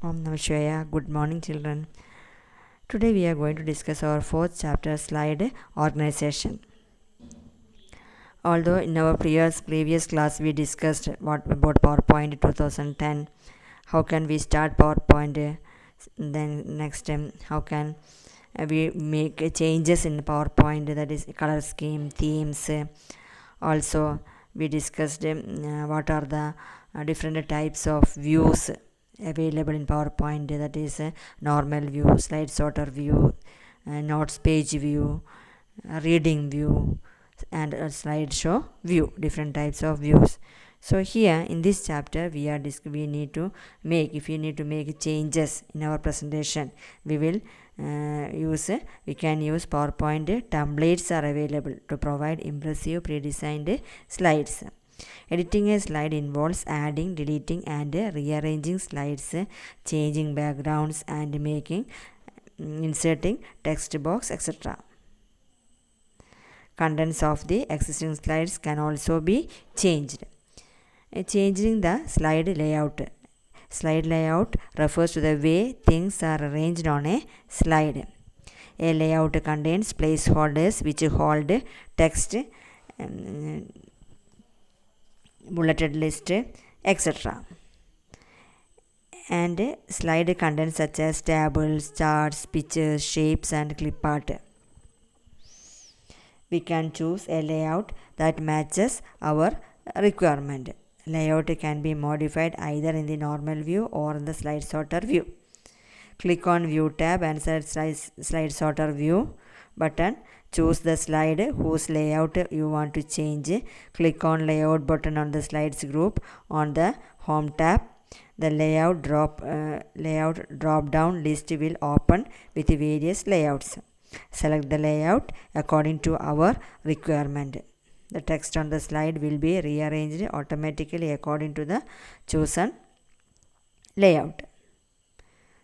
Om Namah Shivaya. Good morning, children. Today we are going to discuss our fourth chapter, slide organization. Although in our previous class we discussed what about PowerPoint 2010, how can we start PowerPoint, then next how can we make changes in PowerPoint, that is color scheme, themes. Also we discussed what are the different types of views available in PowerPoint, that is normal view, slide sorter view, notes page view, reading view, and a slideshow view, different types of views. So here in this chapter we need to make changes in our presentation, we can use PowerPoint templates are available to provide impressive pre-designed slides. Editing a slide involves adding, deleting, and rearranging slides, changing backgrounds, and inserting text box, etc. Contents of the existing slides can also be changed. Changing the slide layout. Slide layout refers to the way things are arranged on a slide. A layout contains placeholders which hold text, bulleted list, etc. And slide contents such as tables, charts, pictures, shapes, and clip art. We can choose a layout that matches our requirement. Layout can be modified either in the normal view or in the slide sorter view. Click on View tab and Slide Sorter View button. Choose the slide whose layout you want to change. Click on Layout button on the slides group on the Home tab. The layout drop down list will open with various layouts. Select the layout according to our requirement. The text on the slide will be rearranged automatically according to the chosen layout.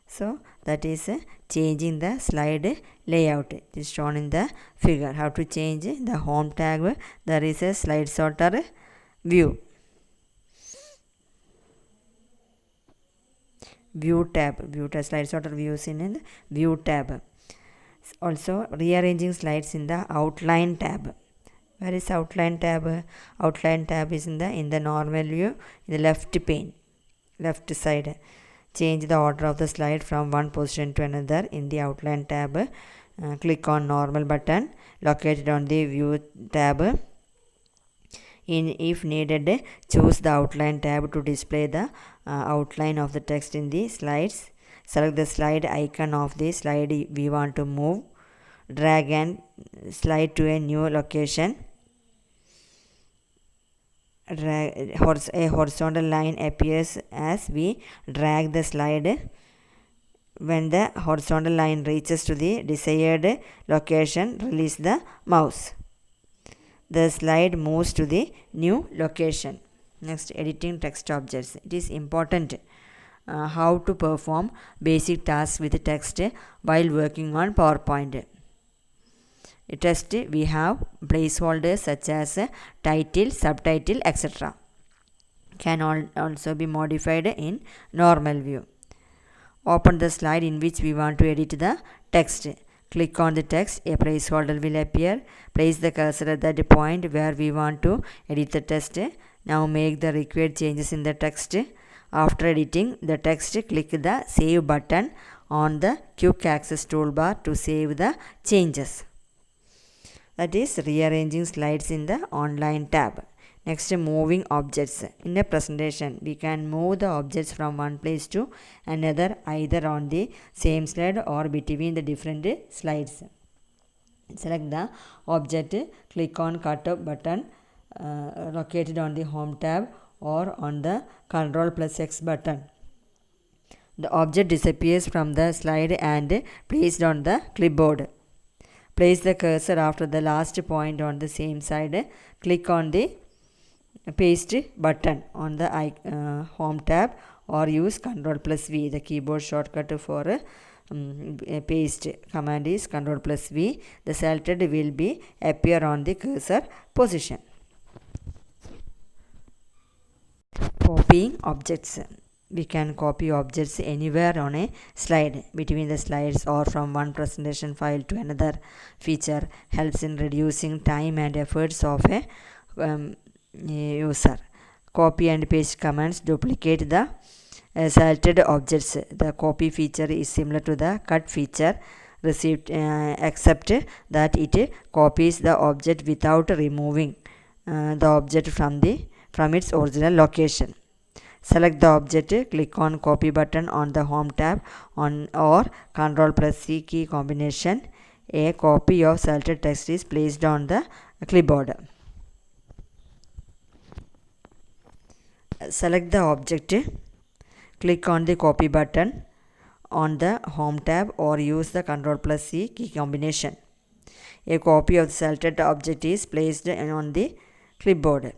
So that is changing the slide layout. It is shown in the figure. How to change the Home tab? There is a slide sorter view. View tab. Slide sorter views in the View tab. Also rearranging slides in the Outline tab. Where is Outline tab? Outline tab is in the normal view, in the left pane, left side. Change the order of the slide from one position to another in the Outline tab. Click on Normal button located on the View tab. If needed, choose the Outline tab to display the outline of the text in the slides. Select the slide icon of the slide we want to move. Drag and slide to a new location. A horizontal line appears as we drag the slide. When the horizontal line reaches to the desired location, release the mouse. The slide moves to the new location. Next, editing text objects. It is important how to perform basic tasks with text while working on PowerPoint. Text, we have placeholders such as title, subtitle, etc. Can also be modified in normal view. Open the slide in which we want to edit the text. Click on the text. A placeholder will appear. Place the cursor at that point where we want to edit the text. Now make the required changes in the text. After editing the text, click the Save button on the Quick Access toolbar to save the changes. That is rearranging slides in the Online tab. Next, moving objects. In a presentation, we can move the objects from one place to another either on the same slide or between the different slides. Select the object, click on Cut Up button located on the Home tab or on the Ctrl+X button. The object disappears from the slide and placed on the clipboard. Place the cursor after the last point on the same side. Click on the Paste button on the Home tab or use Ctrl+V. The keyboard shortcut for paste command is Ctrl+V. The selected will be appear on the cursor position. Copying objects. we can copy objects anywhere on a slide, between the slides or from one presentation file to another. Feature helps in reducing time and efforts of a user. Copy and paste commands duplicate the selected objects. The copy feature is similar to the cut feature received, except that it copies the object without removing the object from its original location. Select the object, click on copy button on the home tab or Ctrl plus C key combination. A copy of selected text is placed on the clipboard. Select the object, click on the copy button on the home tab or use the Ctrl plus C key combination. A copy of the selected object is placed on the clipboard.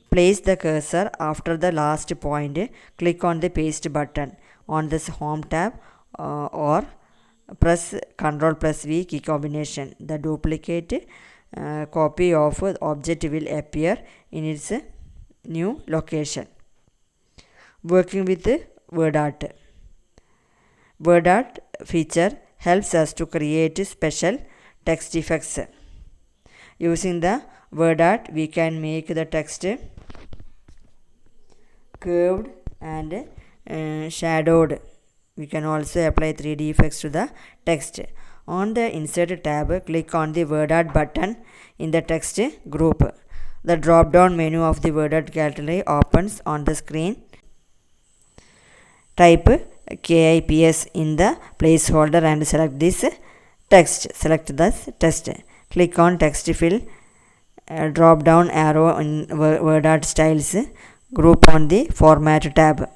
Place the cursor after the last point. Click on the paste button on this home tab or press Ctrl plus V key combination. The duplicate copy of object will appear in its new location. Working with word art. Word art feature helps us to create special text effects. Using the word art, we can make the text curved and shadowed. We can also apply 3D effects to the text. On the Insert tab, click on the word art button in the text group. The drop down menu of the word art gallery opens on the screen. Type KIPS in the placeholder and select this text. Select this text. Click on text fill. Drop down arrow in word art styles group on the format tab.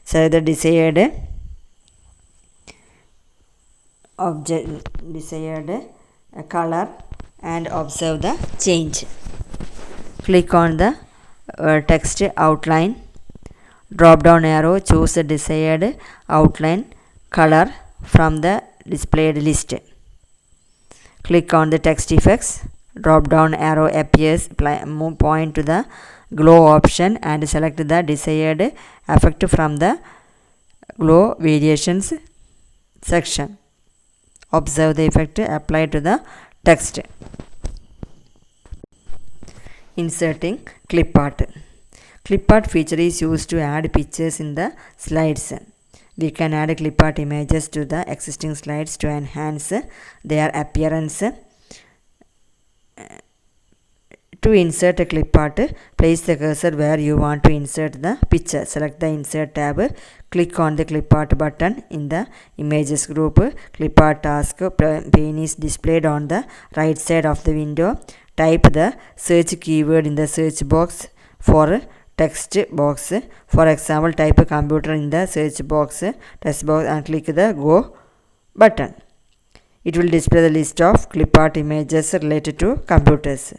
Select the desired color and observe the change. Click on the text outline. Drop down arrow, choose the desired outline color from the displayed list. Click on the text effects. Drop down arrow appears, point to the glow option and select the desired effect from the glow variations section. Observe the effect applied to the text. Inserting clip art. Clip art feature is used to add pictures in the slides. We can add clip art images to the existing slides to enhance their appearance. To insert a clip art, place the cursor where you want to insert the picture. Select the Insert tab. Click on the clip art button in the Images group. Clip art task pane is displayed on the right side of the window. Type the search keyword in the search box for text box. For example, type computer in the search box, text box, and click the Go button. It will display the list of clip art images related to computers.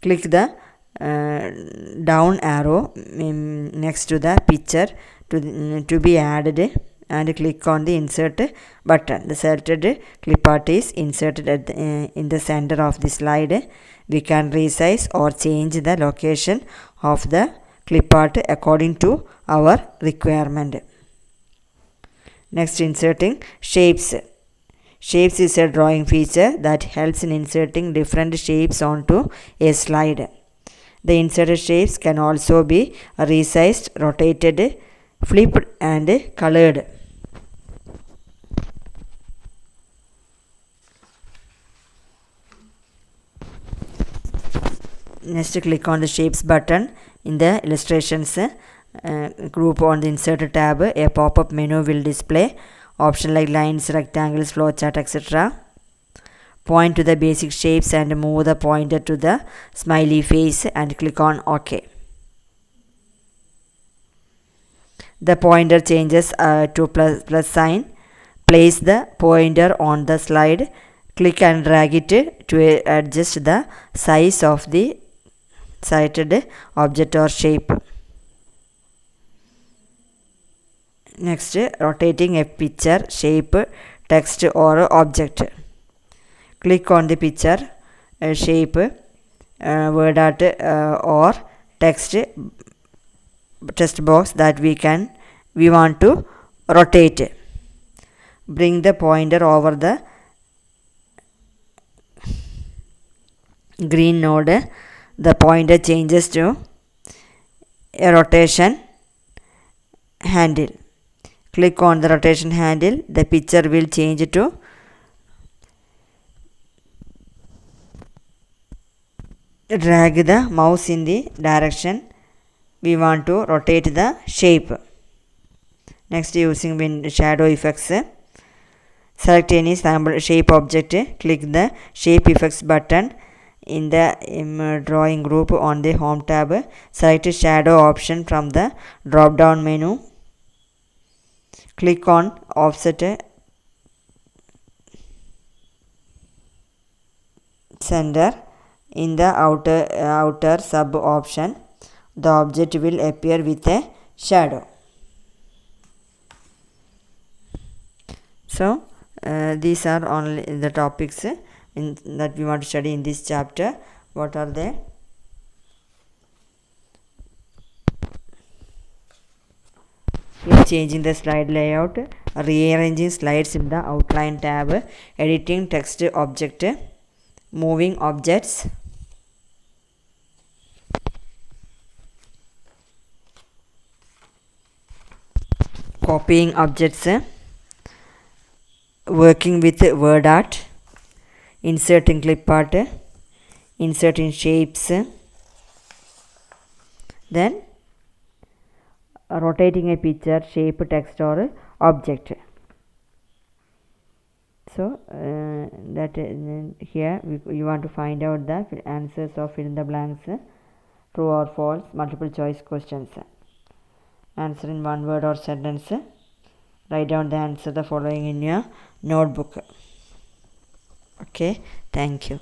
Click the down arrow next to the picture to be added and click on the Insert button. The selected clip art is inserted at in the center of the slide. We can resize or change the location of the clip art according to our requirement. Next, inserting shapes. Shapes is a drawing feature that helps in inserting different shapes onto a slide. The inserted shapes can also be resized, rotated, flipped, and colored. Next, click on the Shapes button in the Illustrations group on the Insert tab. A pop-up menu will display. Options like lines, rectangles, flowchart, etc. Point to the basic shapes and move the pointer to the smiley face and click on OK. The pointer changes to plus sign. Place the pointer on the slide. Click and drag it to adjust the size of the selected object or shape. Next, rotating a picture, shape, text or object. Click on the picture, shape, word art or text text box that we want to rotate. Bring the pointer over the green node. The pointer changes to a rotation handle. Click on the rotation handle. The picture will change to drag the mouse in the direction we want to rotate the shape. Next, using shadow effects, select any sample shape object. Click the shape effects button in the drawing group on the home tab. Select shadow option from the drop down menu. Click on offset center. In the outer sub option, the object will appear with a shadow. So these are only the topics that we want to study in this chapter. What are they? Changing the slide layout, rearranging slides in the outline tab, editing text object, moving objects, copying objects, working with word art, inserting clip art, inserting shapes, then rotating a picture, shape, text or object. So here you want to find out the answers of fill in the blanks, true or false, multiple choice questions. Answer in one word or sentence. Write down the answer the following in your notebook. Okay, thank you.